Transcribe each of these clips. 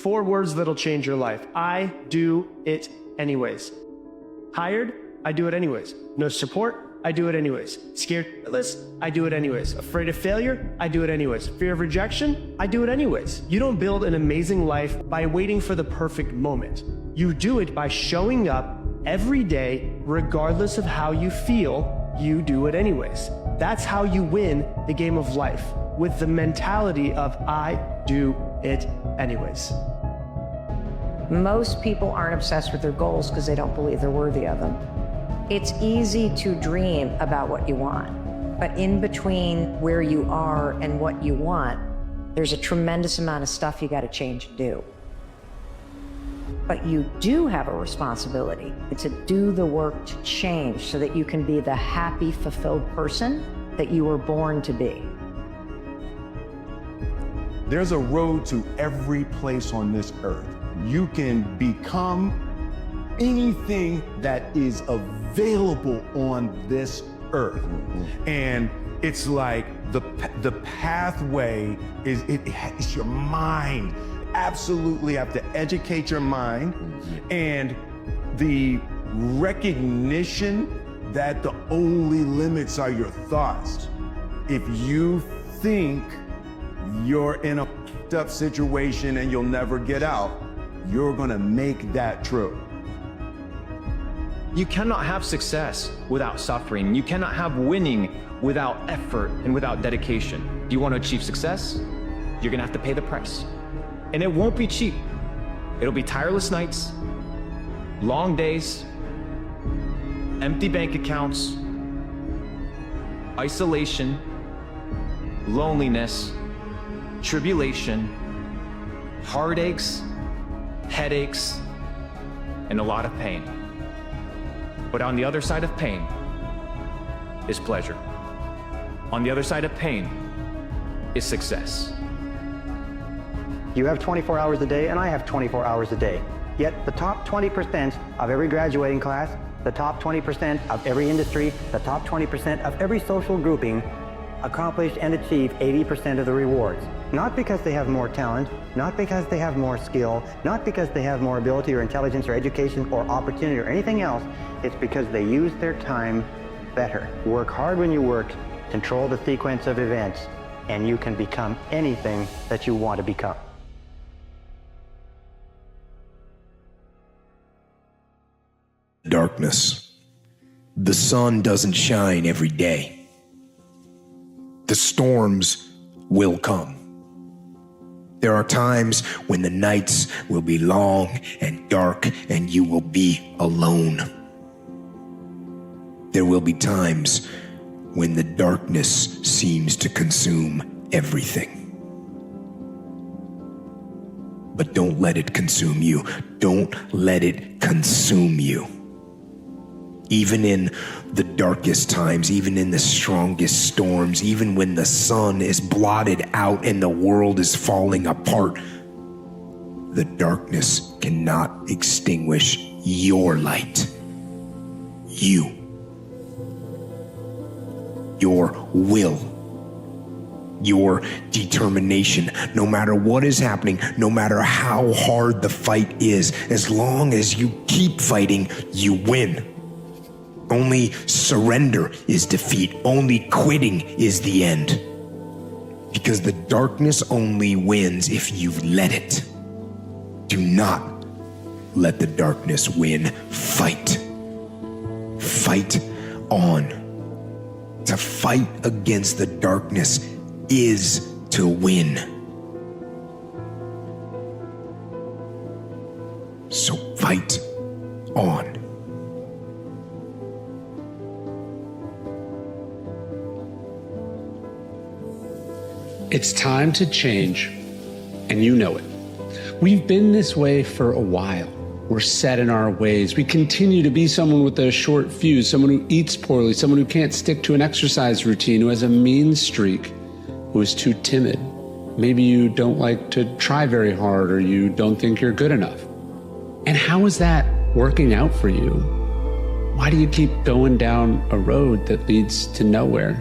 4 words that'll change your life. I do it anyways. Tired? I do it anyways. No support? I do it anyways. Scared shitless? I do it anyways. Afraid of failure? I do it anyways. Fear of rejection? I do it anyways. You don't build an amazing life by waiting for the perfect moment. You do it by showing up every day, regardless of how you feel. You do it anyways. That's how you win the game of life, with the mentality of I do it anyways. Most people aren't obsessed with their goals because they don't believe they're worthy of them. It's easy to dream about what you want, but in between where you are and what you want, there's a tremendous amount of stuff you got to change and do. But you do have a responsibility to do the work to change so that you can be the happy, fulfilled person that you were born to be. There's a road to every place on this earth. You can become anything that is available on this earth. And it's like the pathway it's your mind. Absolutely have to educate your mind, and the recognition that the only limits are your thoughts. If you think you're in a up situation and you'll never get out, you're gonna make that true. You cannot have success without suffering. You cannot have winning without effort and without dedication. Do you want to achieve success? You're gonna have to pay the price. And it won't be cheap. It'll be tireless nights, long days, empty bank accounts, isolation, loneliness, tribulation, heartaches, headaches, and a lot of pain. But on the other side of pain is pleasure. On the other side of pain is success. You have 24 hours a day, and I have 24 hours a day. Yet the top 20% of every graduating class, the top 20% of every industry, the top 20% of every social grouping accomplish and achieve 80% of the rewards. Not because they have more talent, not because they have more skill, not because they have more ability or intelligence or education or opportunity or anything else. It's because they use their time better. Work hard when you work, control the sequence of events, and you can become anything that you want to become. Darkness. The sun doesn't shine every day. The storms will come. There are times when the nights will be long and dark and you will be alone. There will be times when the darkness seems to consume everything. But don't let it consume you. Don't let it consume you. Even in the darkest times, even in the strongest storms, even when the sun is blotted out and the world is falling apart, the darkness cannot extinguish your light. You. Your will. Your determination. No matter what is happening, no matter how hard the fight is, as long as you keep fighting, you win. Only surrender is defeat. Only quitting is the end. Because the darkness only wins if you let it. Do not let the darkness win. Fight. Fight on. To fight against the darkness is to win. So fight on. It's time to change, and you know it. We've been this way for a while. We're set in our ways. We continue to be someone with a short fuse, someone who eats poorly, someone who can't stick to an exercise routine, who has a mean streak, who is too timid. Maybe you don't like to try very hard, or you don't think you're good enough. And how is that working out for you? Why do you keep going down a road that leads to nowhere?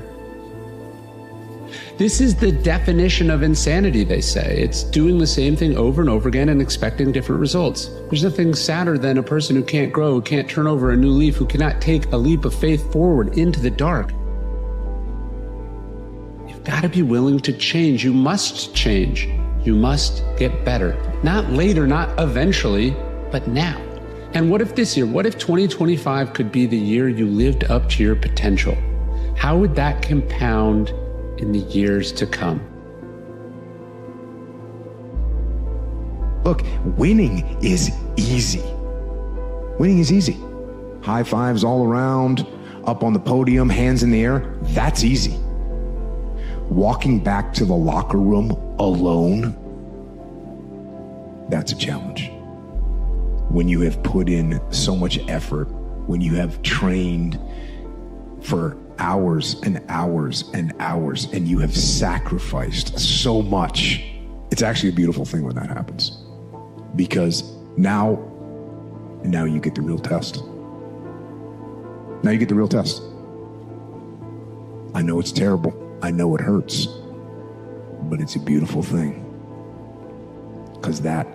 This is the definition of insanity, they say. It's doing the same thing over and over again and expecting different results. There's nothing sadder than a person who can't grow, who can't turn over a new leaf, who cannot take a leap of faith forward into the dark. You've got to be willing to change. You must change. You must get better. Not later, not eventually, but now. And what if this year, what if 2025 could be the year you lived up to your potential? How would that compound in the years to come? Look, winning is easy. Winning is easy. High fives all around, up on the podium, hands in the air, that's easy. Walking back to the locker room alone, that's a challenge. When you have put in so much effort, when you have trained for hours and hours and hours, and you have sacrificed so much, it's actually a beautiful thing when that happens. Because now you get the real test. Now you get the real test. I know it's terrible. I know it hurts. But it's a beautiful thing. Because that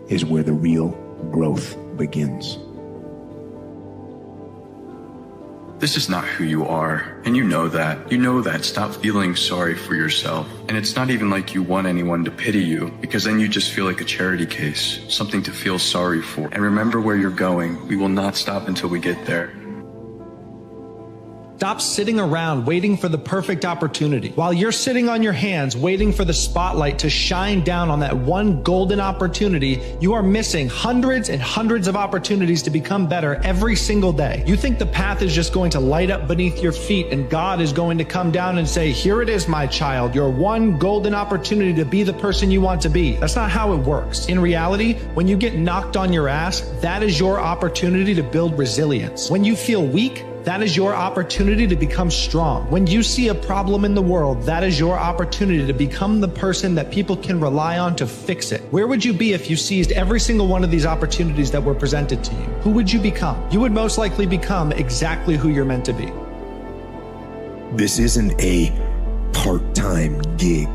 is where the real growth begins. This is not who you are, and you know that. You know that. Stop feeling sorry for yourself. And it's not even like you want anyone to pity you, because then you just feel like a charity case, something to feel sorry for. And remember where you're going. We will not stop until we get there. Stop sitting around waiting for the perfect opportunity. While you're sitting on your hands waiting for the spotlight to shine down on that one golden opportunity, you are missing hundreds and hundreds of opportunities to become better every single day. You think the path is just going to light up beneath your feet and God is going to come down and say, here it is, my child, your one golden opportunity to be the person you want to be. That's not how it works. In reality, when you get knocked on your ass, that is your opportunity to build resilience. When you feel weak, that is your opportunity to become strong. When you see a problem in the world, that is your opportunity to become the person that people can rely on to fix it. Where would you be if you seized every single one of these opportunities that were presented to you? Who would you become? You would most likely become exactly who you're meant to be. This isn't a part-time gig.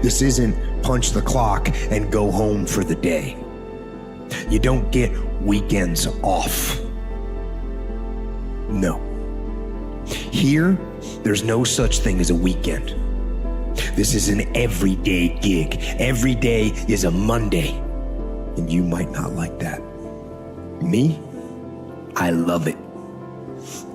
This isn't punch the clock and go home for the day. You don't get weekends off. No. Here, there's no such thing as a weekend. This is an everyday gig. Every day is a Monday. And you might not like that. Me, I love it.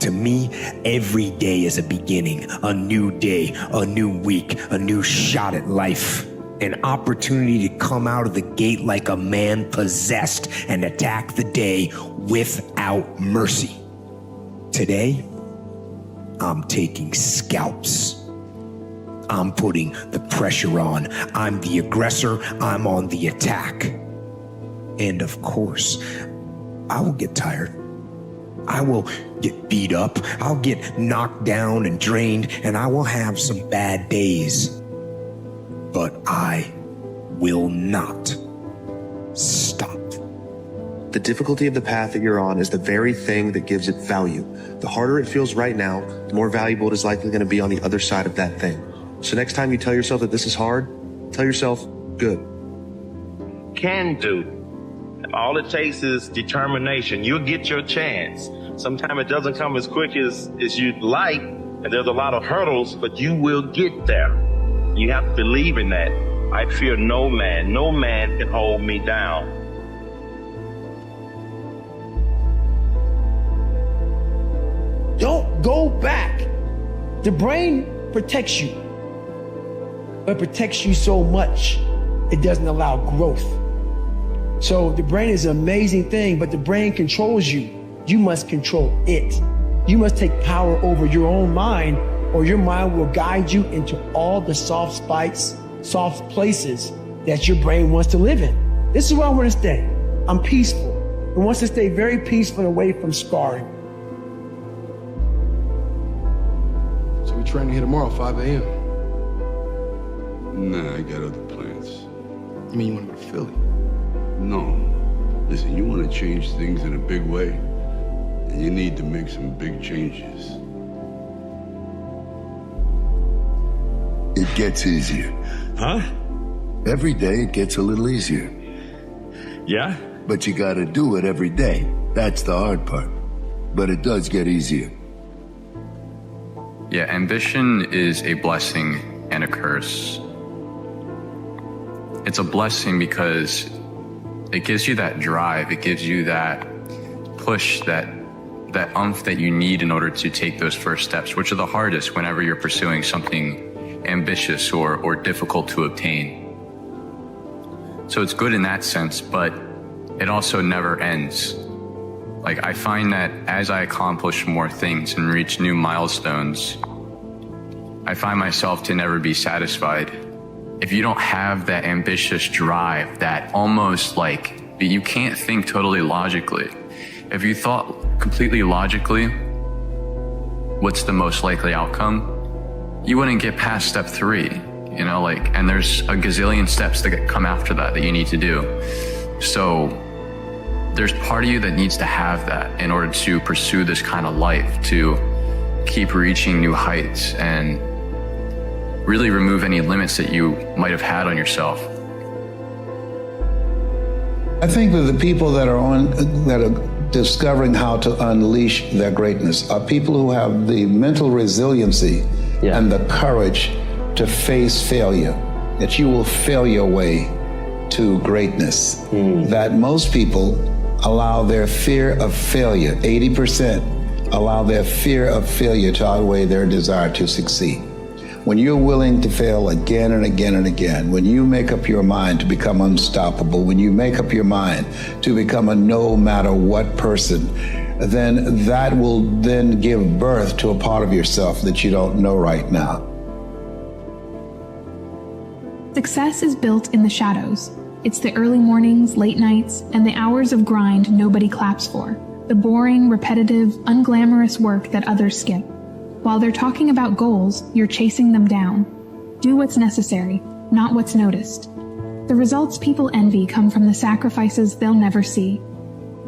To me, every day is a beginning, a new day, a new week, a new shot at life. An opportunity to come out of the gate like a man possessed and attack the day without mercy. Today, I'm taking scalps. I'm putting the pressure on. I'm the aggressor. I'm on the attack. And of course, I will get tired. I will get beat up. I'll get knocked down and drained, and I will have some bad days. But I will not stop. The difficulty of the path that you're on is the very thing that gives it value. The harder it feels right now, the more valuable it is likely going to be on the other side of that thing. So next time you tell yourself that this is hard, tell yourself, good. Can do. All it takes is determination. You'll get your chance. Sometimes it doesn't come as quick as you'd like, and there's a lot of hurdles, but you will get there. You have to believe in that. I fear no man. No man can hold me down. Don't go back. The brain protects you, but protects you so much, it doesn't allow growth. So the brain is an amazing thing, but the brain controls you. You must control it. You must take power over your own mind, or your mind will guide you into all the soft spots, soft places that your brain wants to live in. This is where I want to stay. I'm peaceful and wants to stay very peaceful and away from scarring. So we training here tomorrow, 5 a.m. Nah, I got other plans. You mean you want to go to Philly? No. Listen, you want to change things in a big way, and you need to make some big changes. gets easier. Huh? Every day it gets a little easier. Yeah? But you gotta do it every day. That's the hard part. But it does get easier. Yeah, ambition is a blessing and a curse. It's a blessing because it gives you that drive, it gives you that push, that oomph that you need in order to take those first steps, which are the hardest whenever you're pursuing something ambitious or difficult to obtain. So it's good in that sense, but it also never ends. Like, I find that as I accomplish more things and reach new milestones, I find myself to never be satisfied. If you don't have that ambitious drive, that almost like, you can't think totally logically. If you thought completely logically, what's the most likely outcome? You wouldn't get past step 3, you know, like, and there's a gazillion steps that come after that you need to do. So there's part of you that needs to have that in order to pursue this kind of life, to keep reaching new heights and really remove any limits that you might have had on yourself. I think that the people that are discovering how to unleash their greatness are people who have the mental resiliency and the courage to face failure, that you will fail your way to greatness. That most people allow their fear of failure, 80% allow their fear of failure to outweigh their desire to succeed. When you're willing to fail again and again and again, when you make up your mind to become unstoppable, when you make up your mind to become a no matter what person, then that will then give birth to a part of yourself that you don't know right now. Success is built in the shadows. It's the early mornings, late nights, and the hours of grind nobody claps for. The boring, repetitive, unglamorous work that others skip. While they're talking about goals, you're chasing them down. Do what's necessary, not what's noticed. The results people envy come from the sacrifices they'll never see.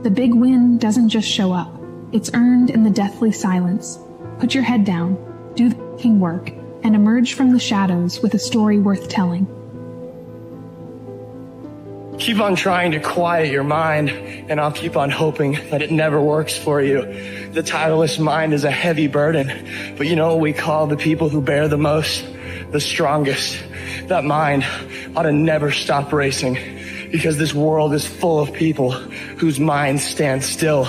The big win doesn't just show up. It's earned in the deathly silence. Put your head down, do the f***ing work, and emerge from the shadows with a story worth telling. Keep on trying to quiet your mind, and I'll keep on hoping that it never works for you. The tireless mind is a heavy burden, but you know what we call the people who bear the most? The strongest. That mind ought to never stop racing, because this world is full of people whose minds stand still.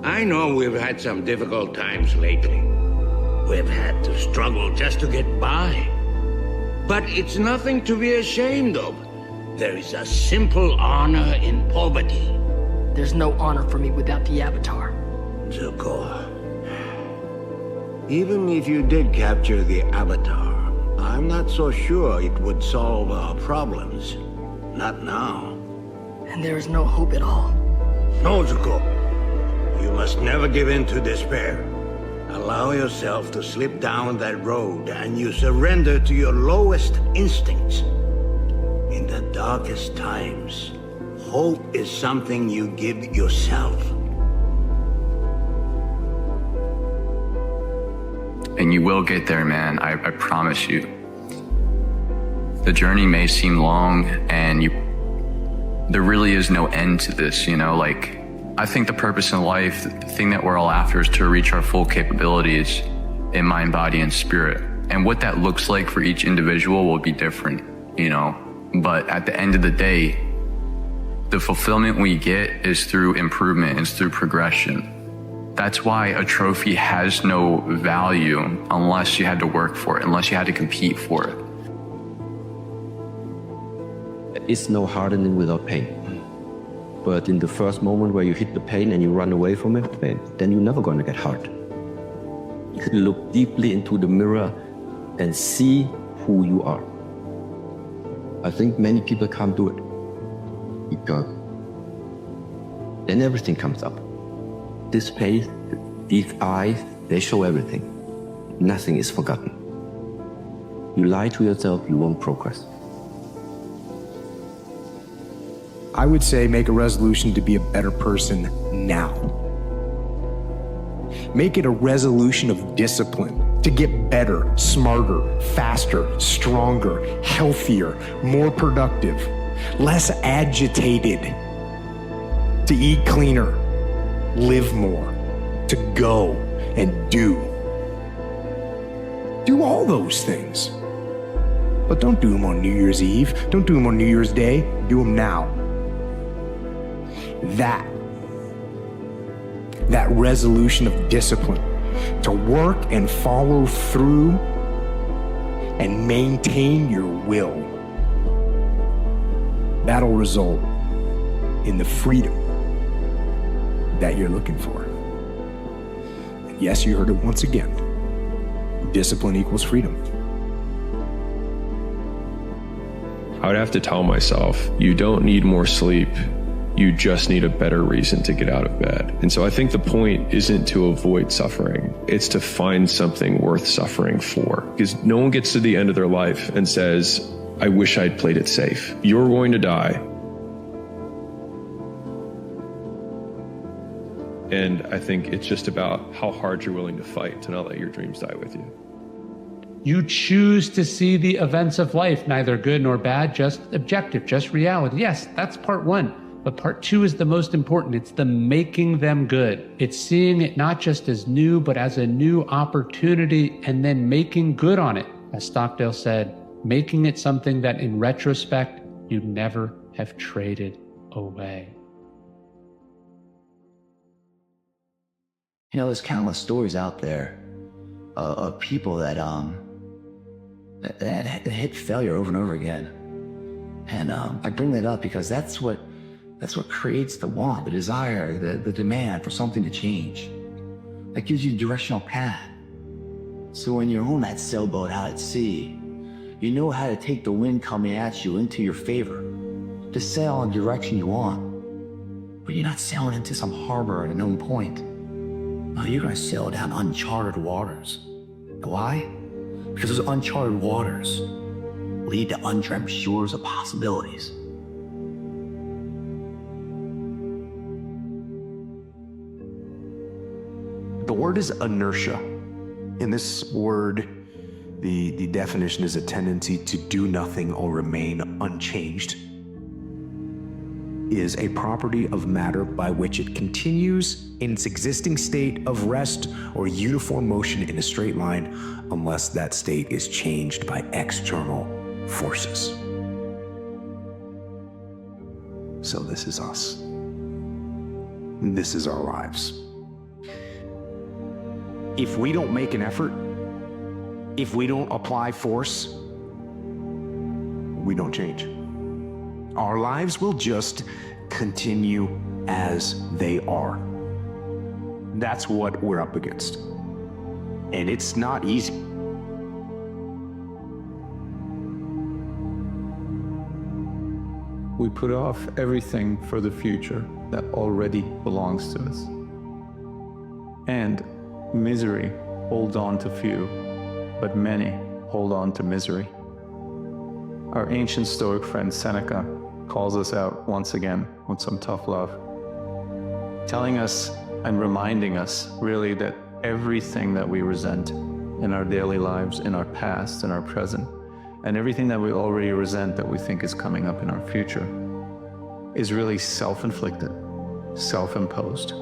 I know we've had some difficult times lately. We've had to struggle just to get by. But it's nothing to be ashamed of. There is a simple honor in poverty. There's no honor for me without the Avatar. Zuko, even if you did capture the Avatar, I'm not so sure it would solve our problems. Not now. And there is no hope at all. No, Zuko. You must never give in to despair. Allow yourself to slip down that road and you surrender to your lowest instincts. In the darkest times, hope is something you give yourself. And you will get there, man. I promise you. The journey may seem long, and there really is no end to this, you know, like, I think the purpose in life, the thing that we're all after, is to reach our full capabilities in mind, body, and spirit. And what that looks like for each individual will be different, you know. But at the end of the day, the fulfillment we get is through improvement, it's through progression. That's why a trophy has no value unless you had to work for it, unless you had to compete for it. It's no hardening without pain. But in the first moment where you hit the pain and you run away from it, then you're never going to get hurt. You could look deeply into the mirror and see who you are. I think many people can't do it because then everything comes up. This face, these eyes, they show everything. Nothing is forgotten. You lie to yourself, you won't progress. I would say make a resolution to be a better person now. Make it a resolution of discipline to get better, smarter, faster, stronger, healthier, more productive, less agitated, to eat cleaner, live more, to go and do. Do all those things. But don't do them on New Year's Eve. Don't do them on New Year's Day. Do them now. That resolution of discipline to work and follow through and maintain your will. That'll result in the freedom that you're looking for. And yes, you heard it once again. Discipline equals freedom. I would have to tell myself, you don't need more sleep. You just need a better reason to get out of bed. And so I think the point isn't to avoid suffering. It's to find something worth suffering for. Because no one gets to the end of their life and says, I wish I'd played it safe. You're going to die. And I think it's just about how hard you're willing to fight to not let your dreams die with you. You choose to see the events of life, neither good nor bad, just objective, just reality. Yes, that's part one. But part two is the most important. It's the making them good. It's seeing it not just as new, but as a new opportunity and then making good on it. As Stockdale said, making it something that in retrospect, you'd never have traded away. You know, there's countless stories out there of people that hit failure over and over again. And I bring that up because that's what creates the want, the desire, the demand for something to change. That gives you a directional path. So when you're on that sailboat out at sea, you know how to take the wind coming at you into your favor, to sail in the direction you want. But you're not sailing into some harbor at a known point. No, you're gonna sail down uncharted waters. Why? Because those uncharted waters lead to undreamt shores of possibilities. The word is inertia. In this word, the definition is a tendency to do nothing or remain unchanged. Is a property of matter by which it continues in its existing state of rest or uniform motion in a straight line unless that state is changed by external forces. So this is us. This is our lives. If we don't make an effort, if we don't apply force, we don't change. Our lives will just continue as they are. That's what we're up against. And it's not easy. We put off everything for the future that already belongs to us. And misery holds on to few, but many hold on to misery. Our ancient Stoic friend Seneca calls us out once again with some tough love, telling us and reminding us really that everything that we resent in our daily lives, in our past, in our present, and everything that we already resent that we think is coming up in our future is really self-inflicted, self-imposed,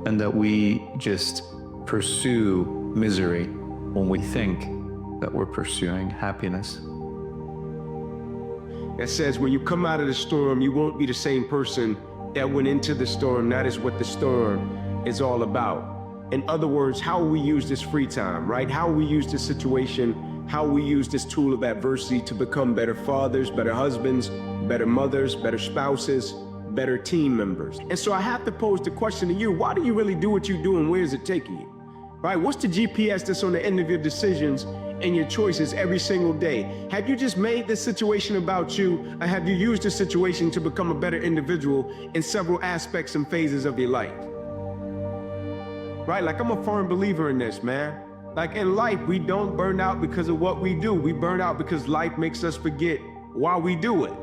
and that we just pursue misery when we think that we're pursuing happiness. It says when you come out of the storm, you won't be the same person that went into the storm. That is what the storm is all about. In other words, how we use this free time, right? How we use this situation, how we use this tool of adversity to become better fathers, better husbands, better mothers, better spouses, better team members. And so I have to pose the question to you, why do you really do what you do and where is it taking you? Right? What's the GPS that's on the end of your decisions and your choices every single day? Have you just made this situation about you, or have you used this situation to become a better individual in several aspects and phases of your life? Right? Like, I'm a firm believer in this, man. Like, in life, we don't burn out because of what we do. We burn out because life makes us forget why we do it.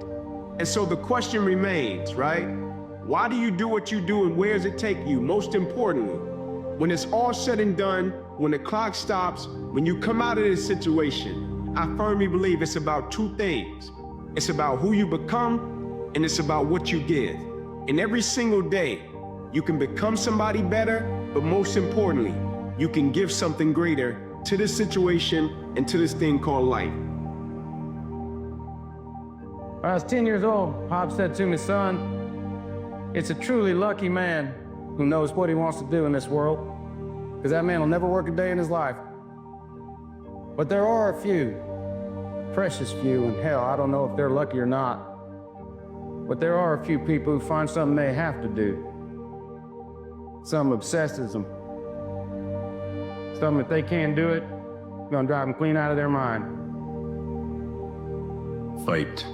And so the question remains, right? Why do you do what you do and where does it take you? Most importantly, when it's all said and done, when the clock stops, when you come out of this situation, I firmly believe it's about two things. It's about who you become, and it's about what you give. And every single day, you can become somebody better, but most importantly, you can give something greater to this situation and to this thing called life. When I was 10 years old, Pop said to me, son, it's a truly lucky man who knows what he wants to do in this world, because that man will never work a day in his life. But there are a few, precious few, and hell, I don't know if they're lucky or not, but there are a few people who find something they have to do. Some obsesses them. Some, if they can't do it, gonna drive them clean out of their mind. Fight.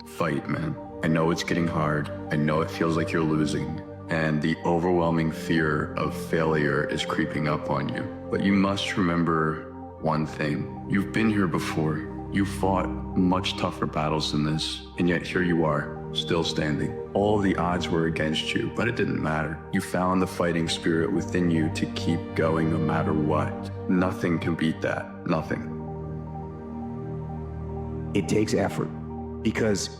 Fight, man. I know it's getting hard. I know it feels like you're losing. And the overwhelming fear of failure is creeping up on you. But you must remember one thing. You've been here before. You fought much tougher battles than this, and yet here you are, still standing. All the odds were against you, but it didn't matter. You found the fighting spirit within you to keep going no matter what. Nothing can beat that. Nothing. It takes effort because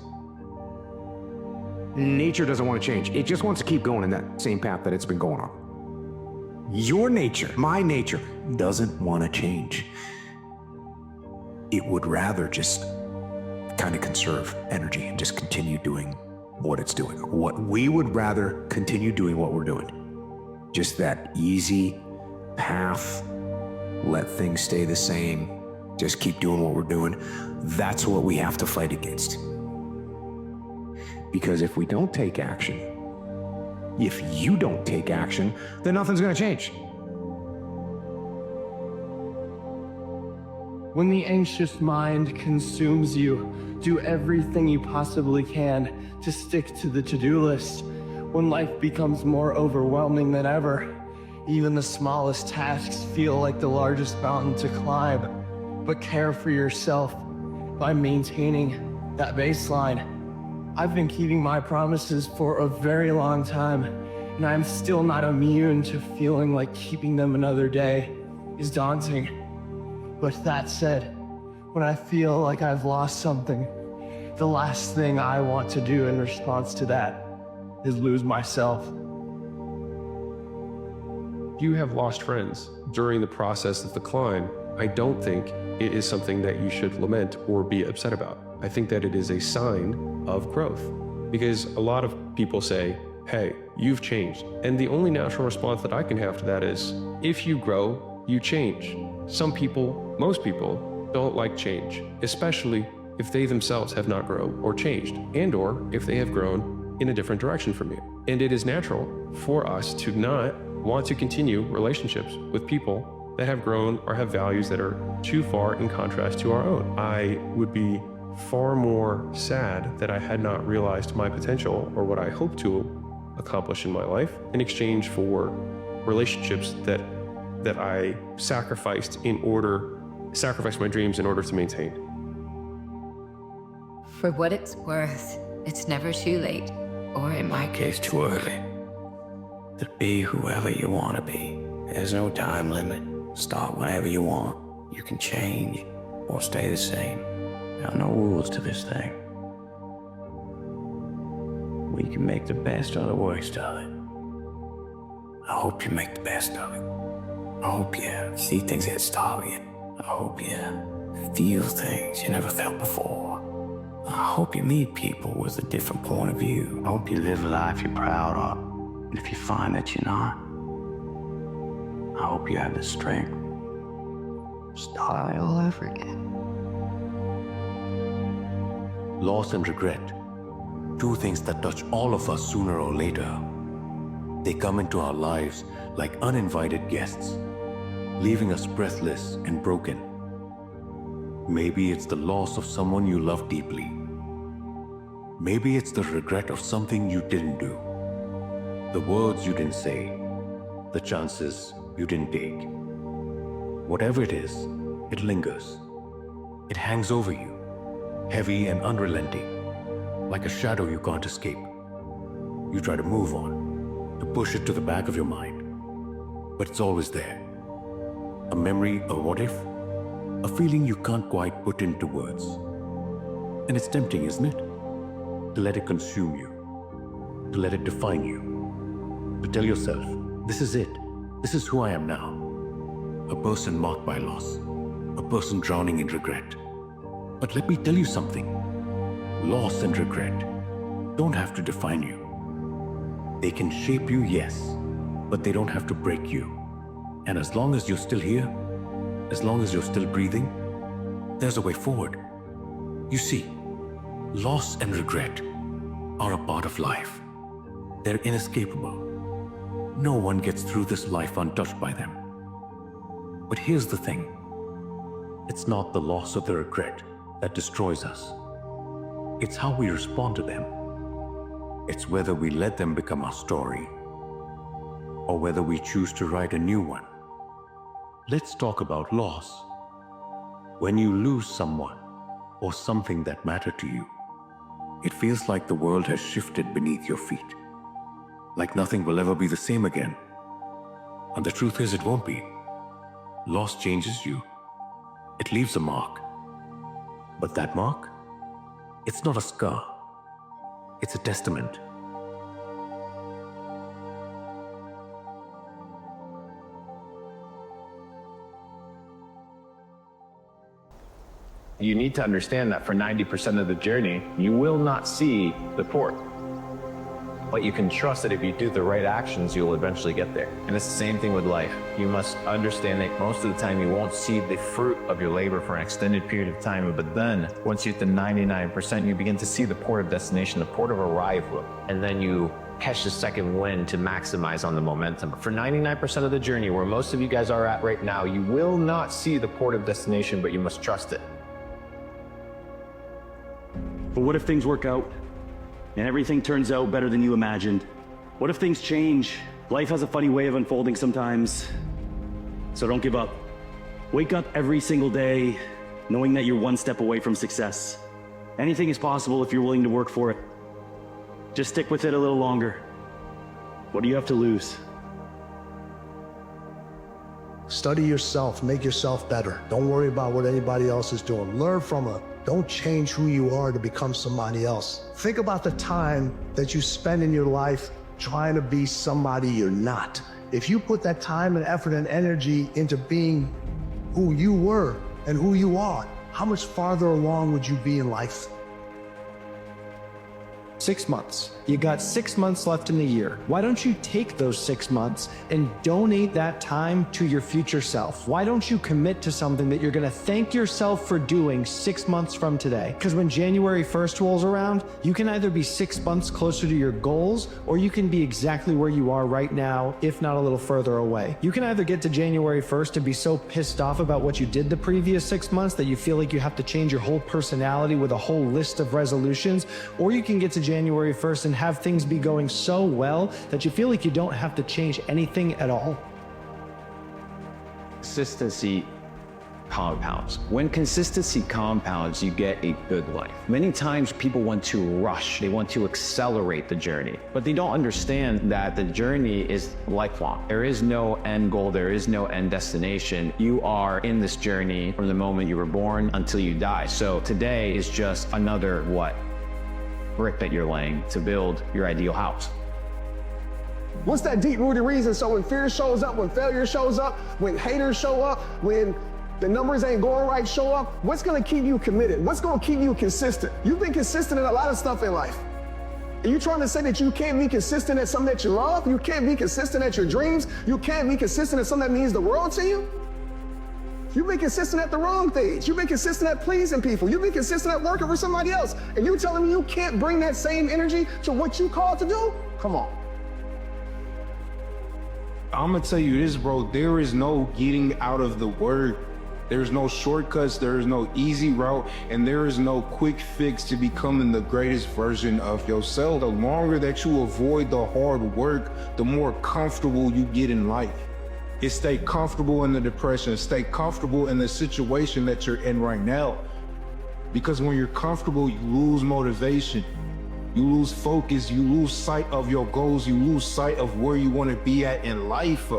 nature doesn't want to change. It just wants to keep going in that same path that it's been going on. Your nature, my nature, doesn't want to change. It would rather just kind of conserve energy and just continue doing what it's doing. What we would rather continue doing what we're doing. Just that easy path, let things stay the same, just keep doing what we're doing. That's what we have to fight against. Because if we don't take action, if you don't take action, then nothing's gonna change. When the anxious mind consumes you, do everything you possibly can to stick to the to-do list. When life becomes more overwhelming than ever, even the smallest tasks feel like the largest mountain to climb. But care for yourself by maintaining that baseline. I've been keeping my promises for a very long time, and I'm still not immune to feeling like keeping them another day is daunting. But that said, when I feel like I've lost something, the last thing I want to do in response to that is lose myself. You have lost friends during the process of the climb. I don't think it is something that you should lament or be upset about. I think that it is a sign of growth, because a lot of people say, hey, you've changed. And the only natural response that I can have to that is, if you grow, you change. Some people, most people, don't like change, especially if they themselves have not grown or changed, and or if they have grown in a different direction from you. And it is natural for us to not want to continue relationships with people that have grown or have values that are too far in contrast to our own. I would be far more sad that I had not realized my potential or what I hope to accomplish in my life in exchange for relationships that I sacrificed my dreams in order to maintain. For what it's worth, it's never too late, or in my case, too early. To be whoever you want to be. There's no time limit. Start whenever you want. You can change or stay the same. There are no rules to this thing. We can make the best or the worst of it. I hope you make the best of it. I hope you see things that stop you. I hope you feel things you never felt before. I hope you meet people with a different point of view. I hope you live a life you're proud of. And if you find that you're not, I hope you have the strength to start all over again. Loss and regret, two things that touch all of us sooner or later. They come into our lives like uninvited guests, leaving us breathless and broken. Maybe it's the loss of someone you love deeply. Maybe it's the regret of something you didn't do, the words you didn't say, the chances you didn't take. Whatever it is, it lingers. It hangs over you, heavy and unrelenting, like a shadow you can't escape. You try to move on, to push it to the back of your mind, but it's always there. A memory, a what if, a feeling you can't quite put into words. And it's tempting, isn't it? To let it consume you, to let it define you, to tell yourself, this is it, this is who I am now. A person marked by loss, a person drowning in regret. But let me tell you something, loss and regret don't have to define you. They can shape you, yes, but they don't have to break you. And as long as you're still here, as long as you're still breathing, there's a way forward. You see, loss and regret are a part of life. They're inescapable. No one gets through this life untouched by them. But here's the thing. It's not the loss or the regret that destroys us. It's how we respond to them. It's whether we let them become our story, or whether we choose to write a new one. Let's talk about loss. When you lose someone or something that mattered to you, it feels like the world has shifted beneath your feet, like nothing will ever be the same again. And the truth is, it won't be. Loss changes you. It leaves a mark. But that mark, it's not a scar. It's a testament. You need to understand that for 90% of the journey, you will not see the port. But you can trust that if you do the right actions, you'll eventually get there. And it's the same thing with life. You must understand that most of the time you won't see the fruit of your labor for an extended period of time. But then once you hit the 99%, you begin to see the port of destination, the port of arrival. And then you catch the second wind to maximize on the momentum. But for 99% of the journey, where most of you guys are at right now, you will not see the port of destination, but you must trust it. But what if things work out and everything turns out better than you imagined? What if things change? Life has a funny way of unfolding sometimes. So don't give up. Wake up every single day knowing that you're one step away from success. Anything is possible if you're willing to work for it. Just stick with it a little longer. What do you have to lose? Study yourself, make yourself better. Don't worry about what anybody else is doing. Learn from it. Don't change who you are to become somebody else. Think about the time that you spend in your life trying to be somebody you're not. If you put that time and effort and energy into being who you were and who you are, how much farther along would you be in life? 6 months. You got 6 months left in the year. Why don't you take those 6 months and donate that time to your future self? Why don't you commit to something that you're gonna thank yourself for doing 6 months from today? Because when January 1st rolls around, you can either be 6 months closer to your goals, or you can be exactly where you are right now, if not a little further away. You can either get to January 1st and be so pissed off about what you did the previous 6 months that you feel like you have to change your whole personality with a whole list of resolutions, or you can get to January 1st and have things be going so well that you feel like you don't have to change anything at all. Consistency compounds. When consistency compounds, you get a good life. Many times people want to rush, they want to accelerate the journey, but they don't understand that the journey is lifelong. There is no end goal, there is no end destination. You are in this journey from the moment you were born until you die. So today is just another brick that you're laying to build your ideal house. What's that deep-rooted reason? So when fear shows up, when failure shows up, when haters show up, when the numbers ain't going right show up, what's gonna keep you committed? What's gonna keep you consistent? You've been consistent in a lot of stuff in life. Are you trying to say that you can't be consistent at something that you love? You can't be consistent at your dreams? You can't be consistent at something that means the world to you? You've been consistent at the wrong things. You've been consistent at pleasing people. You've been consistent at working for somebody else. And you telling me you can't bring that same energy to what you called to do? Come on. I'm gonna tell you this, bro. There is no getting out of the word. There's no shortcuts. There is no easy route. And there is no quick fix to becoming the greatest version of yourself. The longer that you avoid the hard work, the more comfortable you get in life. Is stay comfortable in the depression, stay comfortable in the situation that you're in right now. Because when you're comfortable, you lose motivation, you lose focus, you lose sight of your goals, you lose sight of where you want to be at in life.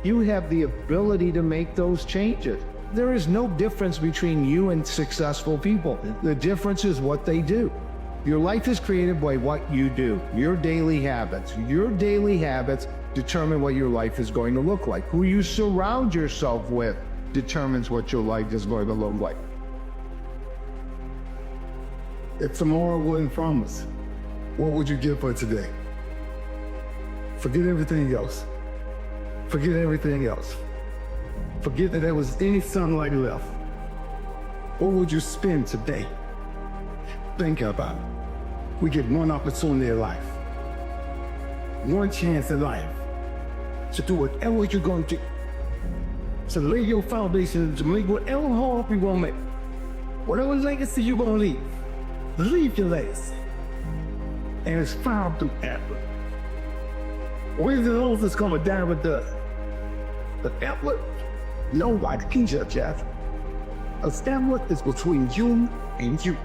You have the ability to make those changes. There is no difference between you and successful people. The difference is what they do. Your life is created by what you do, your daily habits. Your daily habits determine what your life is going to look like. Who you surround yourself with determines what your life is going to look like. If tomorrow wasn't promised, what would you give for today? Forget everything else. Forget everything else. Forget that there was any sunlight left. What would you spend today? Think about it. We get one opportunity in life, one chance in life to do whatever you're going to do, to lay your foundation, to make whatever home you're going to make, whatever legacy you're going to leave your legacy. And it's found through effort. Where's the old that's going to die with dust? But effort, nobody can judge effort. Effort is between you and you.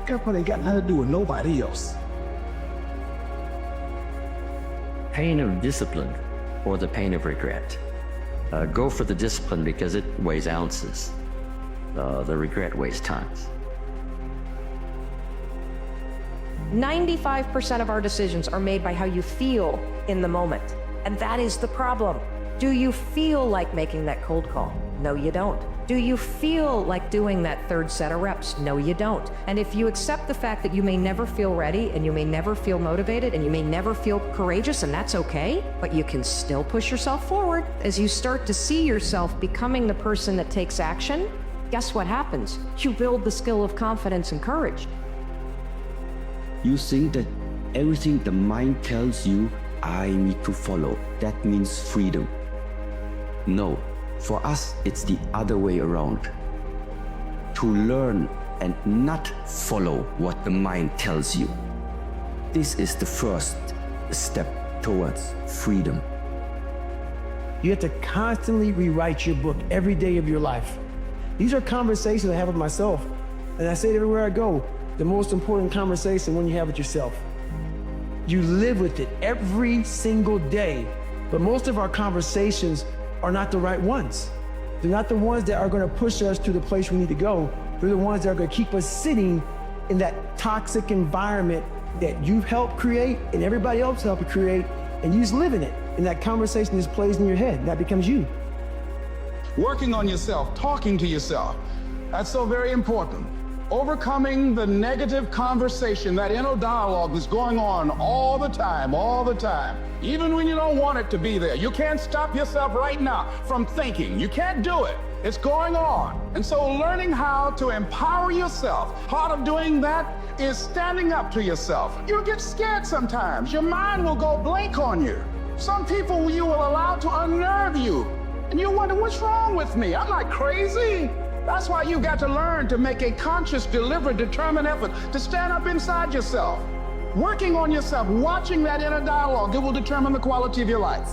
Effort ain't got nothing to do with nobody else. Pain of discipline or the pain of regret. Go for the discipline because it weighs ounces. The regret weighs tons. 95% of our decisions are made by how you feel in the moment. And that is the problem. Do you feel like making that cold call? No, you don't. Do you feel like doing that third set of reps? No, you don't. And if you accept the fact that you may never feel ready and you may never feel motivated and you may never feel courageous, and that's okay, but you can still push yourself forward. As you start to see yourself becoming the person that takes action, guess what happens? You build the skill of confidence and courage. You think that everything the mind tells you, I need to follow. That means freedom. No, for us, it's the other way around. To learn and not follow what the mind tells you. This is the first step towards freedom. You have to constantly rewrite your book every day of your life. These are conversations I have with myself, and I say it everywhere I go. The most important conversation when you have with yourself. You live with it every single day, but most of our conversations are not the right ones. They're not the ones that are going to push us to the place we need to go. They're the ones that are going to keep us sitting in that toxic environment that you've helped create and everybody else helped create, and you just live in it. And that conversation just plays in your head, and that becomes you. Working on yourself, talking to yourself, that's so very important. Overcoming the negative conversation, that inner dialogue that's going on all the time, even when you don't want it to be there. You can't stop yourself right now from thinking. You can't do it. It's going on. And so learning how to empower yourself, part of doing that is standing up to yourself. You'll get scared sometimes. Your mind will go blank on you. Some people you will allow to unnerve you. And you wonder, what's wrong with me? I'm not crazy. That's why you got to learn to make a conscious, deliberate, determined effort to stand up inside yourself. Working on yourself, watching that inner dialogue, it will determine the quality of your life.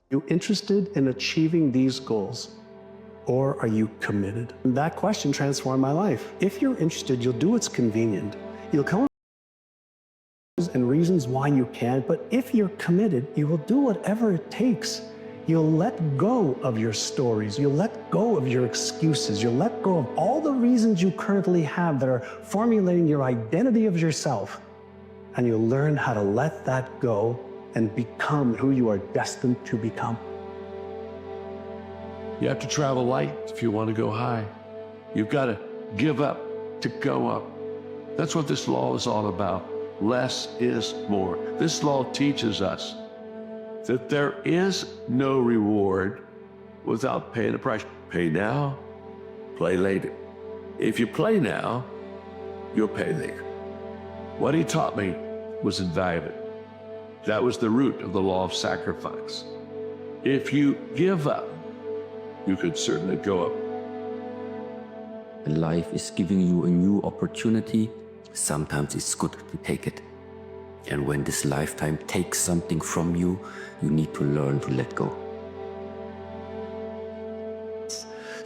You interested in achieving these goals? Or are you committed? That question transformed my life. If you're interested, you'll do what's convenient. You'll come up with and reasons why you can, but if you're committed, you will do whatever it takes. You'll let go of your stories. You'll let go of your excuses. You'll let go of all the reasons you currently have that are formulating your identity of yourself. And you'll learn how to let that go and become who you are destined to become. You have to travel light if you want to go high. You've got to give up to go up. That's what this law is all about. Less is more. This law teaches us that there is no reward without paying a price. Pay now, play later. If you play now, you'll pay later. What he taught me was invaluable. That was the root of the law of sacrifice. If you give up, you could certainly go up. When life is giving you a new opportunity, sometimes it's good to take it. And when this lifetime takes something from you, you need to learn to let go.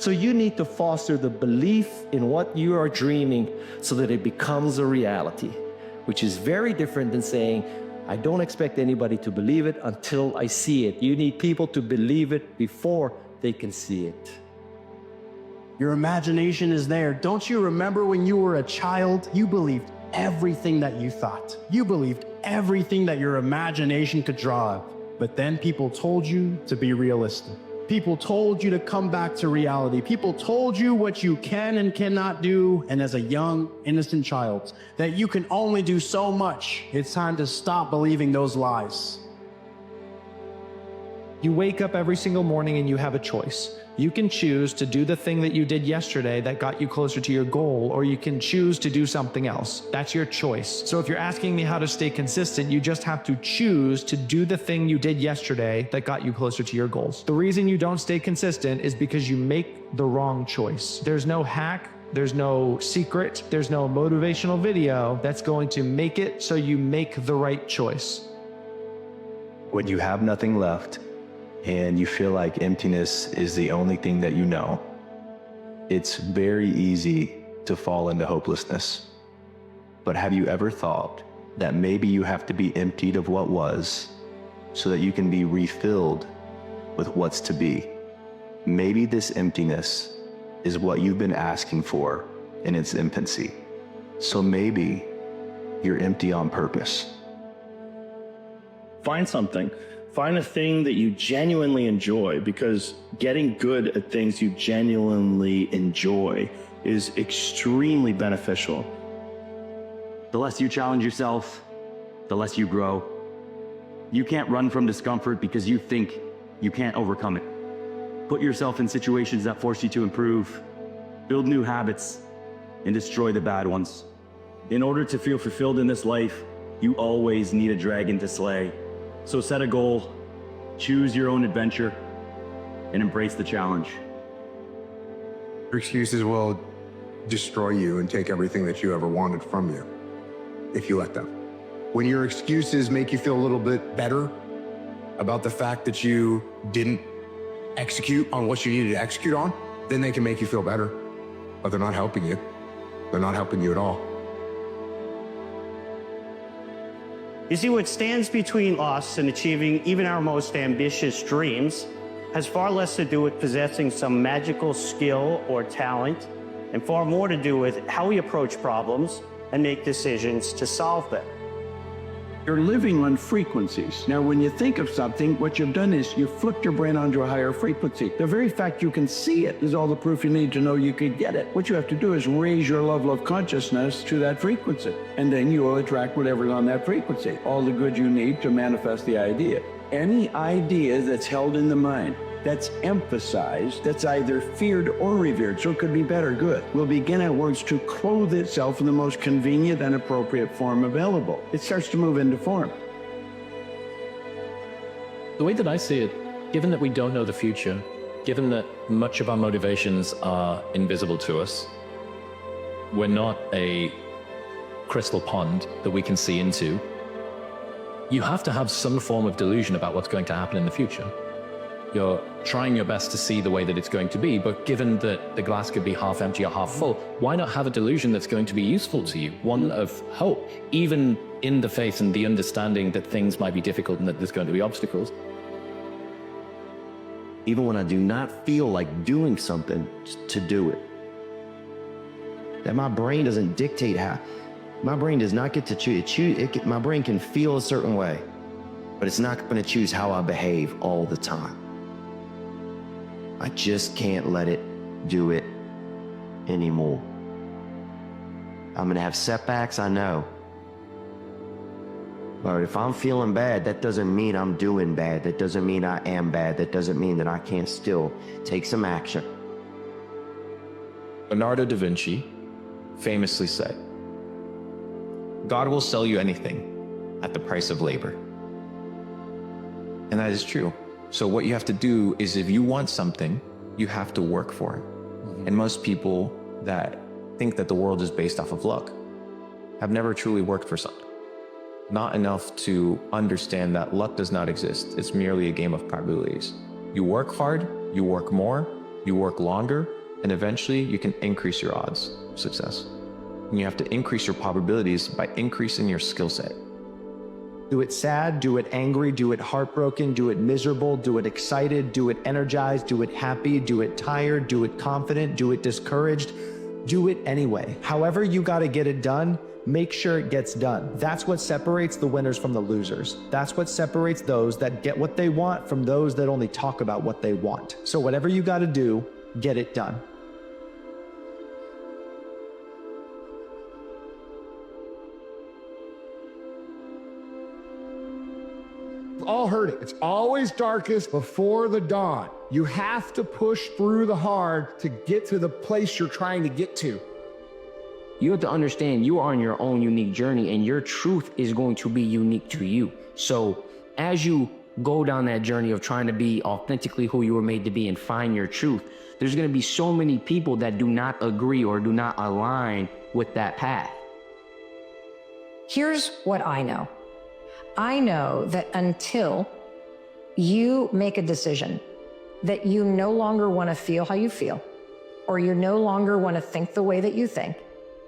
So you need to foster the belief in what you are dreaming so that it becomes a reality, which is very different than saying, I don't expect anybody to believe it until I see it. You need people to believe it before they can see it. Your imagination is there. Don't you remember when you were a child? You believed everything that you thought. You believed everything that your imagination could draw up. But then people told you to be realistic. People told you to come back to reality. People told you what you can and cannot do. And as a young, innocent child, that you can only do so much. It's time to stop believing those lies. You wake up every single morning and you have a choice. You can choose to do the thing that you did yesterday that got you closer to your goal, or you can choose to do something else. That's your choice. So if you're asking me how to stay consistent, you just have to choose to do the thing you did yesterday that got you closer to your goals. The reason you don't stay consistent is because you make the wrong choice. There's no hack, there's no secret, there's no motivational video that's going to make it so you make the right choice. When you have nothing left, and you feel like emptiness is the only thing that you know, it's very easy to fall into hopelessness. But have you ever thought that maybe you have to be emptied of what was so that you can be refilled with what's to be? Maybe this emptiness is what you've been asking for in its infancy. So maybe you're empty on purpose. Find something. Find a thing that you genuinely enjoy, because getting good at things you genuinely enjoy is extremely beneficial. The less you challenge yourself, the less you grow. You can't run from discomfort because you think you can't overcome it. Put yourself in situations that force you to improve, build new habits, and destroy the bad ones. In order to feel fulfilled in this life, you always need a dragon to slay. So set a goal, choose your own adventure, and embrace the challenge. Your excuses will destroy you and take everything that you ever wanted from you, if you let them. When your excuses make you feel a little bit better about the fact that you didn't execute on what you needed to execute on, then they can make you feel better. But they're not helping you. They're not helping you at all. You see, what stands between us and achieving even our most ambitious dreams has far less to do with possessing some magical skill or talent, and far more to do with how we approach problems and make decisions to solve them. You're living on frequencies. Now, when you think of something, what you've done is you've flipped your brain onto a higher frequency. The very fact you can see it is all the proof you need to know you could get it. What you have to do is raise your level of consciousness to that frequency, and then you will attract whatever's on that frequency, all the good you need to manifest the idea. Any idea that's held in the mind, that's emphasized, that's either feared or revered, so it could be bad or good, will begin at words to clothe itself in the most convenient and appropriate form available. It starts to move into form. The way that I see it, given that we don't know the future, given that much of our motivations are invisible to us, we're not a crystal pond that we can see into, you have to have some form of delusion about what's going to happen in the future. You're trying your best to see the way that it's going to be, but given that the glass could be half empty or half full, why not have a delusion that's going to be useful to you? One of hope, even in the face and the understanding that things might be difficult and that there's going to be obstacles. Even when I do not feel like doing something, to do it. That my brain doesn't dictate how. My brain does not get to choose. My brain can feel a certain way, but it's not going to choose how I behave all the time. I just can't let it do it anymore. I'm going to have setbacks, I know. But if I'm feeling bad, that doesn't mean I'm doing bad. That doesn't mean I am bad. That doesn't mean that I can't still take some action. Leonardo da Vinci famously said, "God will sell you anything at the price of labor." And that is true. So what you have to do is, if you want something, you have to work for it. And most people that think that the world is based off of luck have never truly worked for something. Not enough to understand that luck does not exist. It's merely a game of probabilities. You work hard, you work more, you work longer, And eventually you can increase your odds of success. And you have to increase your probabilities by increasing your skill set. Do it sad, do it angry, do it heartbroken, do it miserable, do it excited, do it energized, do it happy, do it tired, do it confident, do it discouraged. Do it anyway. However you gotta get it done, make sure it gets done. That's what separates the winners from the losers. That's what separates those that get what they want from those that only talk about what they want. So whatever you gotta do, get it done. All heard it. It's always darkest before the dawn. You have to push through the hard to get to the place you're trying to get to. You have to understand you are on your own unique journey, and your truth is going to be unique to you. So as you go down that journey of trying to be authentically who you were made to be and find your truth, there's going to be so many people that do not agree or do not align with that path. Here's what I know. I know that until you make a decision that you no longer want to feel how you feel, or you no longer want to think the way that you think,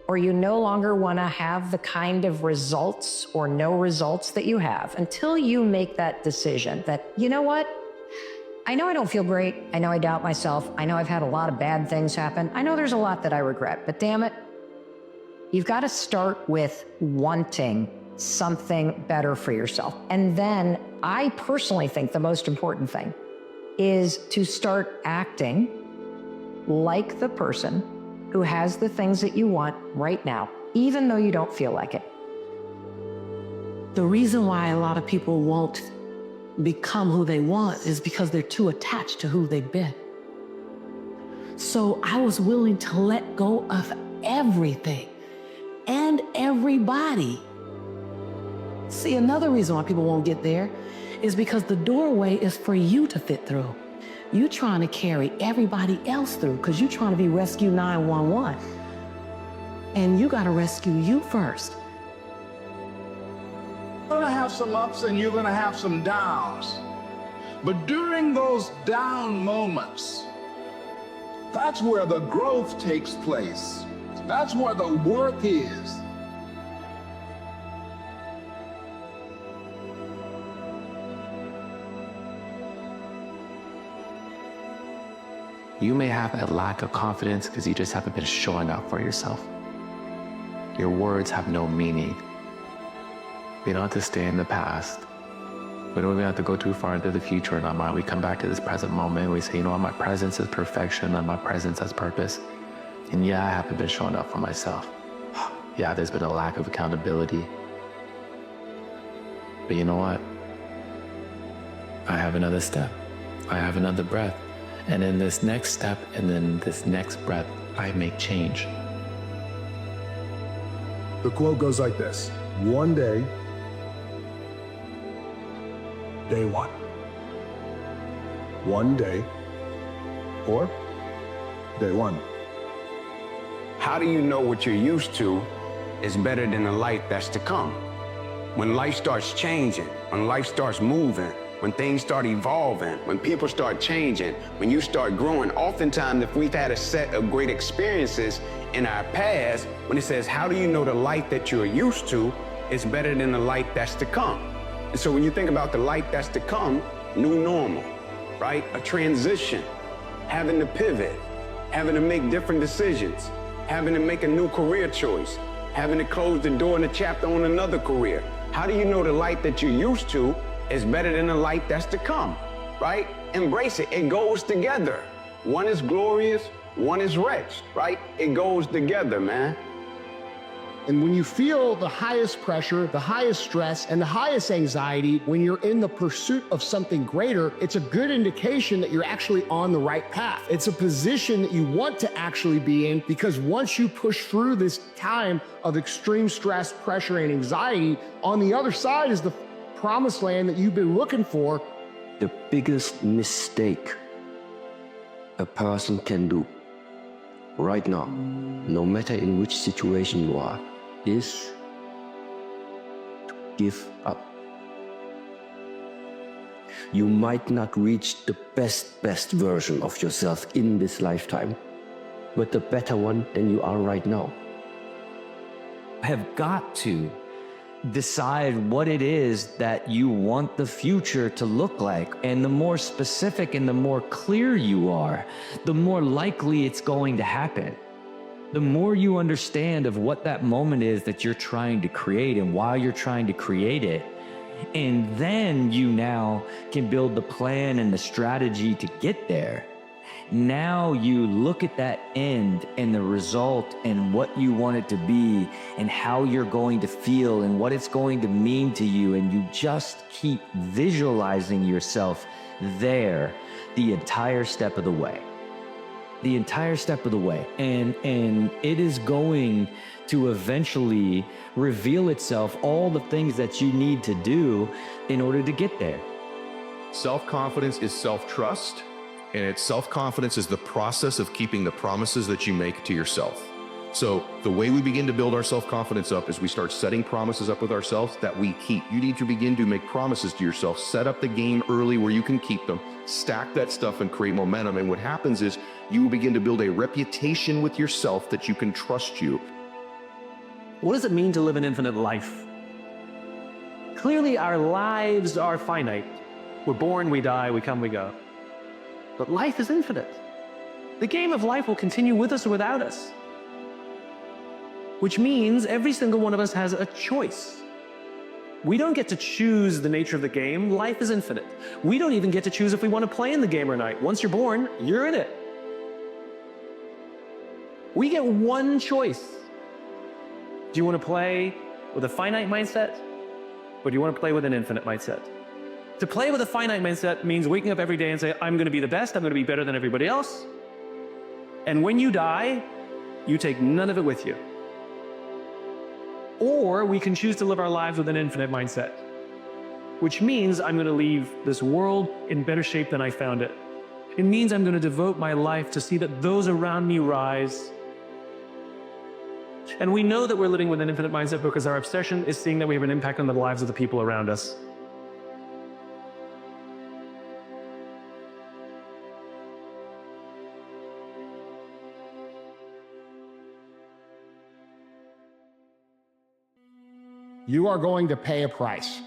or you no longer want to have the kind of results or no results that you have, until you make that decision that, you know what? I know I don't feel great. I know I doubt myself. I know I've had a lot of bad things happen. I know there's a lot that I regret, but damn it, you've got to start with wanting something better for yourself. And then I personally think the most important thing is to start acting like the person who has the things that you want right now, even though you don't feel like it. The reason why a lot of people won't become who they want is because they're too attached to who they've been. So I was willing to let go of everything and everybody. See, another reason why people won't get there is because the doorway is for you to fit through. You're trying to carry everybody else through because you're trying to be Rescue 911. And you got to rescue you first. You're gonna have some ups and you're gonna have some downs. But during those down moments, that's where the growth takes place. That's where the work is. You may have a lack of confidence because you just haven't been showing up for yourself. Your words have no meaning. We don't have to stay in the past. We don't even have to go too far into the future in our mind. We come back to this present moment and we say, you know what, my presence is perfection and my presence has purpose. And yeah, I haven't been showing up for myself. Yeah, there's been a lack of accountability. But you know what? I have another step. I have another breath. And in this next step and then this next breath, I make change. The quote goes like this: one day, day one. One day, or day one. How do you know what you're used to is better than the life that's to come? When life starts changing, when life starts moving, when things start evolving, when people start changing, when you start growing, oftentimes if we've had a set of great experiences in our past, when it says, how do you know the life that you're used to is better than the life that's to come? And so when you think about the life that's to come, new normal, right? A transition, having to pivot, having to make different decisions, having to make a new career choice, having to close the door in a chapter on another career. How do you know the life that you're used to is better than the life that's to come, right? Embrace it. It goes together. One is glorious, one is wretched, right? It goes together, man. And when you feel the highest pressure, the highest stress, and the highest anxiety, when you're in the pursuit of something greater, it's a good indication that you're actually on the right path. It's a position that you want to actually be in, because once you push through this time of extreme stress, pressure, and anxiety, on the other side is the promised land that you've been looking for. The biggest mistake a person can do right now, no matter in which situation you are, is to give up. You might not reach the best version of yourself in this lifetime, but a better one than you are right now. Have got to decide what it is that you want the future to look like. And the more specific and the more clear you are, the more likely it's going to happen. The more you understand of what that moment is that you're trying to create and why you're trying to create it, and then you now can build the plan and the strategy to get there. Now you look at that end and the result and what you want it to be and how you're going to feel and what it's going to mean to you, and you just keep visualizing yourself there the entire step of the way. The entire step of the way. And it is going to eventually reveal itself, all the things that you need to do in order to get there. Self-confidence is self-trust, and self-confidence is the process of keeping the promises that you make to yourself. So the way we begin to build our self-confidence up is we start setting promises up with ourselves that we keep. You need to begin to make promises to yourself, set up the game early where you can keep them, stack that stuff and create momentum. And what happens is you will begin to build a reputation with yourself that you can trust you. What does it mean to live an infinite life? Clearly, our lives are finite. We're born, we die, we come, we go. But life is infinite. The game of life will continue with us or without us. Which means every single one of us has a choice. We don't get to choose the nature of the game. Life is infinite. We don't even get to choose if we want to play in the game or not. Once you're born, you're in it. We get one choice. Do you want to play with a finite mindset, or do you want to play with an infinite mindset? To play with a finite mindset means waking up every day and say, I'm going to be the best, I'm going to be better than everybody else. And when you die, you take none of it with you. Or we can choose to live our lives with an infinite mindset, which means I'm going to leave this world in better shape than I found it. It means I'm going to devote my life to see that those around me rise. And we know that we're living with an infinite mindset because our obsession is seeing that we have an impact on the lives of the people around us. You are going to pay a price.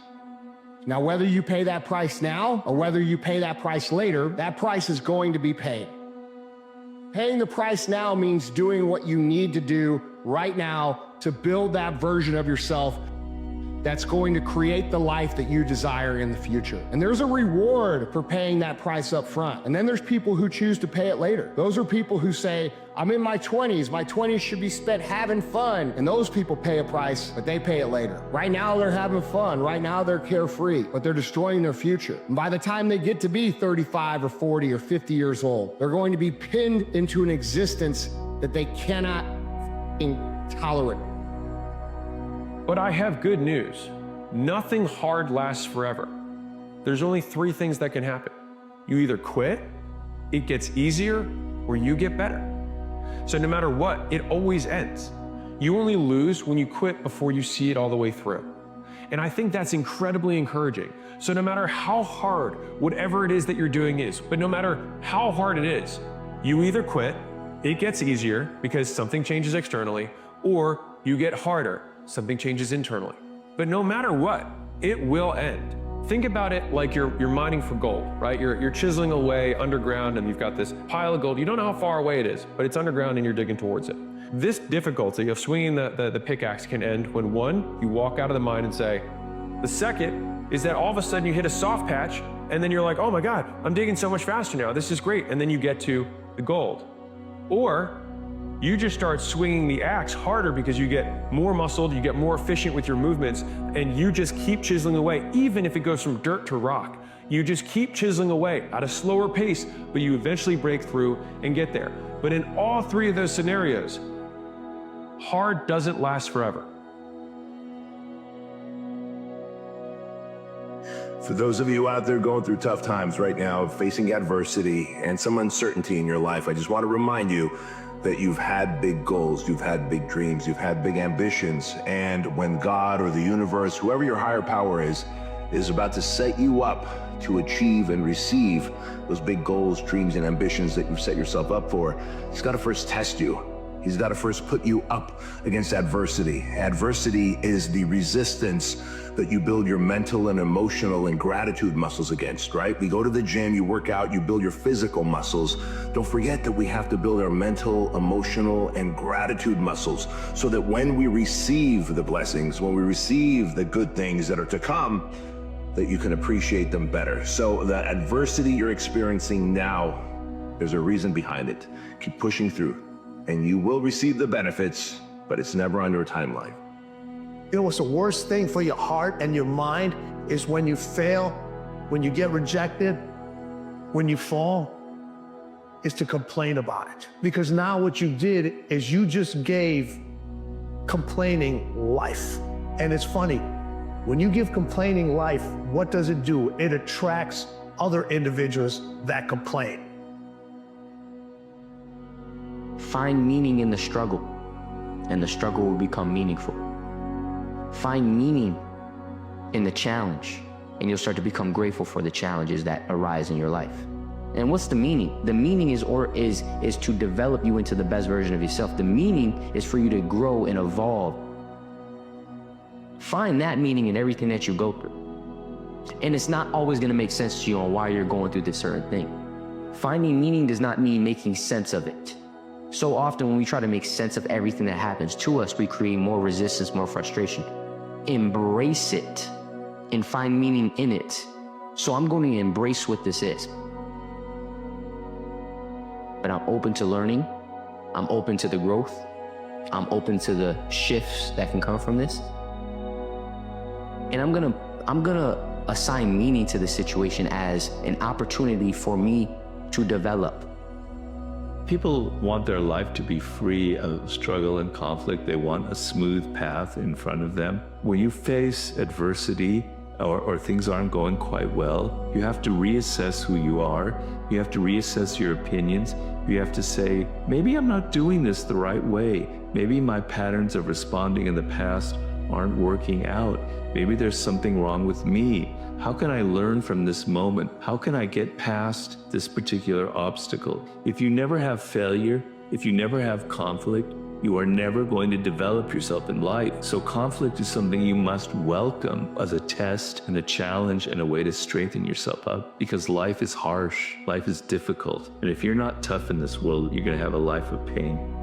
Now, whether you pay that price now or whether you pay that price later, that price is going to be paid. Paying the price now means doing what you need to do right now to build that version of yourself that's going to create the life that you desire in the future. And there's a reward for paying that price up front. And then there's people who choose to pay it later. Those are people who say, I'm in my 20s. My 20s should be spent having fun. And those people pay a price, but they pay it later. Right now, they're having fun. Right now, they're carefree, but they're destroying their future. And by the time they get to be 35 or 40 or 50 years old, they're going to be pinned into an existence that they cannot tolerate. But I have good news. Nothing hard lasts forever. There's only 3 things that can happen. You either quit, it gets easier, or you get better. So no matter what, it always ends. You only lose when you quit before you see it all the way through. And I think that's incredibly encouraging. So no matter how hard whatever it is that you're doing is, but no matter how hard it is, you either quit, it gets easier because something changes externally, or you get harder, something changes internally. But no matter what, it will end. Think about it like you're mining for gold, right? You're chiseling away underground and you've got this pile of gold. You don't know how far away it is, but it's underground and you're digging towards it. This difficulty of swinging the pickaxe can end when 1, you walk out of the mine and say. The second is that all of a sudden you hit a soft patch and then you're like, oh my God, I'm digging so much faster now. This is great. And then you get to the gold. Or you just start swinging the axe harder because you get more muscled, you get more efficient with your movements, and you just keep chiseling away, even if it goes from dirt to rock. You just keep chiseling away at a slower pace, but you eventually break through and get there. But in all 3 of those scenarios, hard doesn't last forever. For those of you out there going through tough times right now, facing adversity and some uncertainty in your life, I just want to remind you that you've had big goals, you've had big dreams, you've had big ambitions, and when God or the universe, whoever your higher power is about to set you up to achieve and receive those big goals, dreams, and ambitions that you've set yourself up for, he's got to first test you. He's got to first put you up against adversity. Adversity is the resistance that you build your mental and emotional and gratitude muscles against, right? We go to the gym, you work out, you build your physical muscles. Don't forget that we have to build our mental, emotional, and gratitude muscles so that when we receive the blessings, when we receive the good things that are to come, that you can appreciate them better. So the adversity you're experiencing now, there's a reason behind it. Keep pushing through, and you will receive the benefits, but it's never on your timeline. You know what's the worst thing for your heart and your mind is when you fail, when you get rejected, when you fall, is to complain about it. Because now what you did is you just gave complaining life. And it's funny, when you give complaining life, what does it do? It attracts other individuals that complain. Find meaning in the struggle, and the struggle will become meaningful. Find meaning in the challenge, and you'll start to become grateful for the challenges that arise in your life. And what's the meaning? The meaning is to develop you into the best version of yourself. The meaning is for you to grow and evolve. Find that meaning in everything that you go through. And it's not always going to make sense to you on why you're going through this certain thing. Finding meaning does not mean making sense of it. So often when we try to make sense of everything that happens to us, we create more resistance, more frustration. Embrace it and find meaning in it. So I'm going to embrace what this is. But I'm open to learning. I'm open to the growth. I'm open to the shifts that can come from this. And I'm gonna assign meaning to the situation as an opportunity for me to develop. People want their life to be free of struggle and conflict. They want a smooth path in front of them. When you face adversity or things aren't going quite well, you have to reassess who you are. You have to reassess your opinions. You have to say, maybe I'm not doing this the right way. Maybe my patterns of responding in the past aren't working out. Maybe there's something wrong with me. How can I learn from this moment? How can I get past this particular obstacle? If you never have failure, if you never have conflict, you are never going to develop yourself in life. So conflict is something you must welcome as a test and a challenge and a way to strengthen yourself up, because life is harsh, life is difficult. And if you're not tough in this world, you're going to have a life of pain.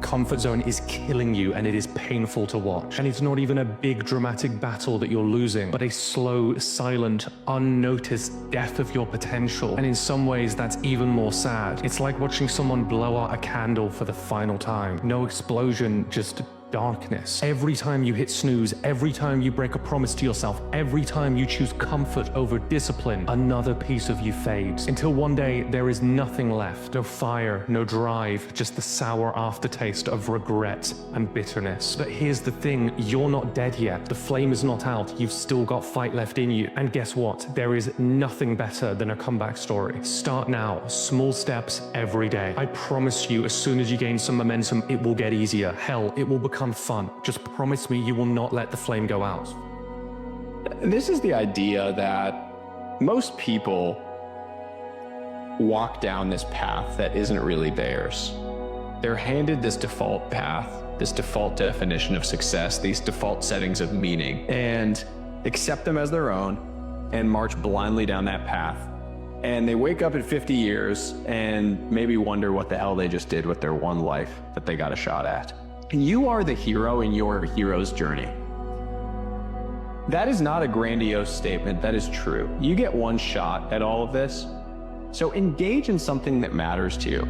Comfort zone is killing you, and it is painful to watch. And it's not even a big dramatic battle that you're losing, but a slow, silent, unnoticed death of your potential. And in some ways, that's even more sad. It's like watching someone blow out a candle for the final time. No explosion, just darkness. Every time you hit snooze, every time you break a promise to yourself, every time you choose comfort over discipline, another piece of you fades. Until one day, there is nothing left. No fire, no drive, just the sour aftertaste of regret and bitterness. But here's the thing, you're not dead yet. The flame is not out. You've still got fight left in you. And guess what? There is nothing better than a comeback story. Start now, small steps every day. I promise you, as soon as you gain some momentum, it will get easier. Hell, it will become fun. Just promise me you will not let the flame go out. This is the idea that most people walk down this path that isn't really theirs. They're handed this default path, this default definition of success, these default settings of meaning, and accept them as their own and march blindly down that path. And they wake up at 50 years and maybe wonder what the hell they just did with their one life that they got a shot at. You are the hero in your hero's journey. That is not a grandiose statement, that is true. You get one shot at all of this, so engage in something that matters to you.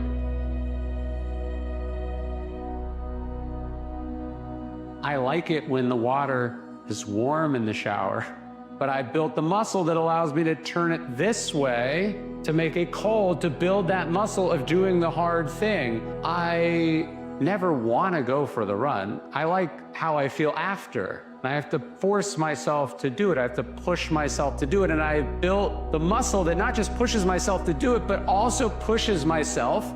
I like it when the water is warm in the shower, but I built the muscle that allows me to turn it this way to make it cold, to build that muscle of doing the hard thing. I never want to go for the run. I like how I feel after. I have to force myself to do it. I have to push myself to do it. And I built the muscle that not just pushes myself to do it, but also pushes myself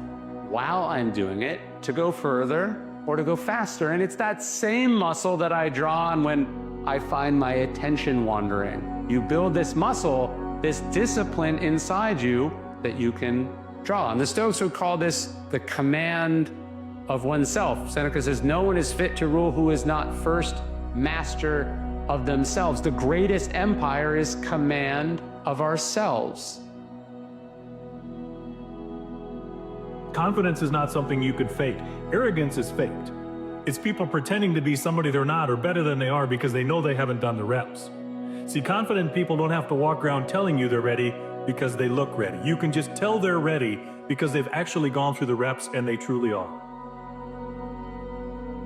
while I'm doing it to go further or to go faster. And it's that same muscle that I draw on when I find my attention wandering. You build this muscle, this discipline inside you that you can draw. And the Stoics would call this the command of oneself. Seneca says, no one is fit to rule who is not first master of themselves. The greatest empire is command of ourselves. Confidence is not something you could fake. Arrogance is faked. It's people pretending to be somebody they're not or better than they are because they know they haven't done the reps. See, confident people don't have to walk around telling you they're ready because they look ready. You can just tell they're ready because they've actually gone through the reps and they truly are.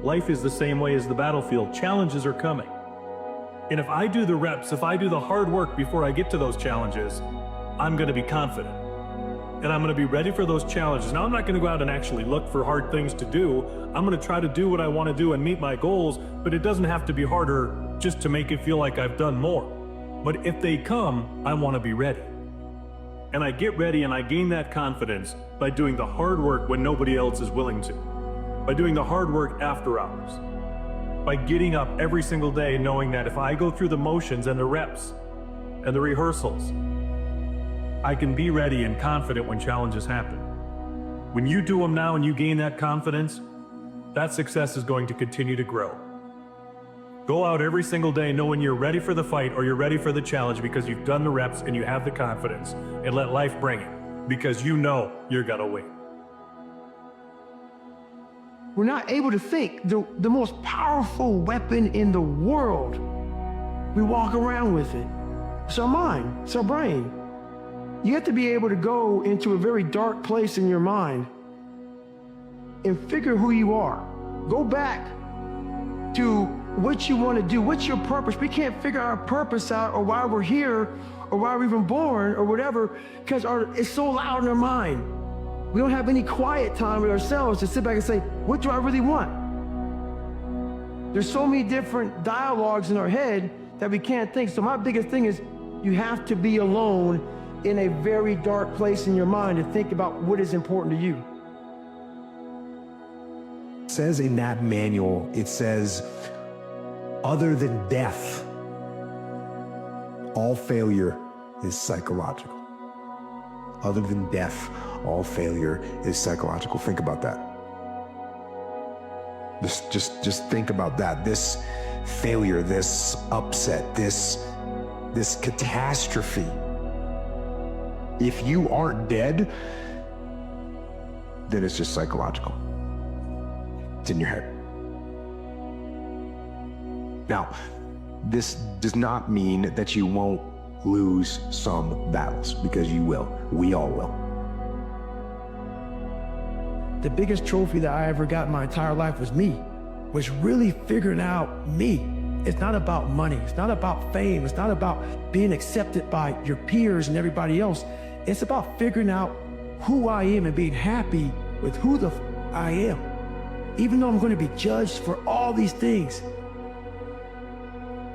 Life is the same way as the battlefield. Challenges are coming. And if I do the reps, if I do the hard work before I get to those challenges, I'm going to be confident. And I'm going to be ready for those challenges. Now, I'm not going to go out and actually look for hard things to do. I'm going to try to do what I want to do and meet my goals, but it doesn't have to be harder just to make it feel like I've done more. But if they come, I want to be ready. And I get ready and I gain that confidence by doing the hard work when nobody else is willing to. By doing the hard work after hours. By getting up every single day knowing that if I go through the motions and the reps and the rehearsals, I can be ready and confident when challenges happen. When you do them now and you gain that confidence, that success is going to continue to grow. Go out every single day knowing you're ready for the fight or you're ready for the challenge because you've done the reps and you have the confidence, and let life bring it because you know you're gonna win. We're not able to think. The most powerful weapon in the world, we walk around with it. It's our mind, it's our brain. You have to be able to go into a very dark place in your mind and figure who you are. Go back to what you want to do. What's your purpose? We can't figure our purpose out or why we're here or why we're even born or whatever because it's so loud in our mind. We don't have any quiet time with ourselves to sit back and say, what do I really want? There's so many different dialogues in our head that we can't think. So my biggest thing is you have to be alone in a very dark place in your mind to think about what is important to you. It says in that manual, it says, other than death, all failure is psychological. Other than death, all failure is psychological. Think about that. Just think about that. This failure, this upset, this catastrophe. If you aren't dead, then it's just psychological. It's in your head. Now, this does not mean that you won't lose some battles, because you will. We all will. The biggest trophy that I ever got in my entire life was really figuring out me. It's not about money. It's not about fame. It's not about being accepted by your peers and everybody else. It's about figuring out who I am and being happy with who I am. Even though I'm going to be judged for all these things.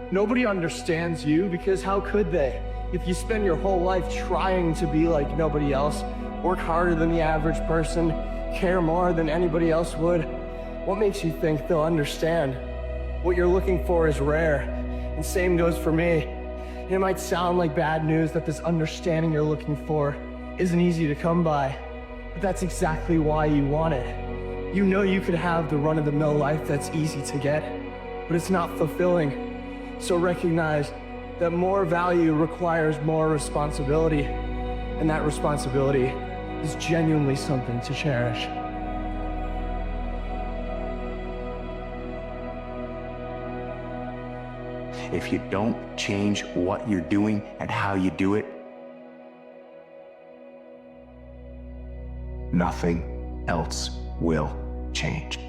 Nobody understands you because how could they? If you spend your whole life trying to be like nobody else, work harder than the average person, care more than anybody else would, what makes you think they'll understand? What you're looking for is rare, and same goes for me. It might sound like bad news that this understanding you're looking for isn't easy to come by, but that's exactly why you want it. You know you could have the run-of-the-mill life that's easy to get, but it's not fulfilling. So recognize that more value requires more responsibility, and that responsibility is genuinely something to cherish. If you don't change what you're doing and how you do it, nothing else will change.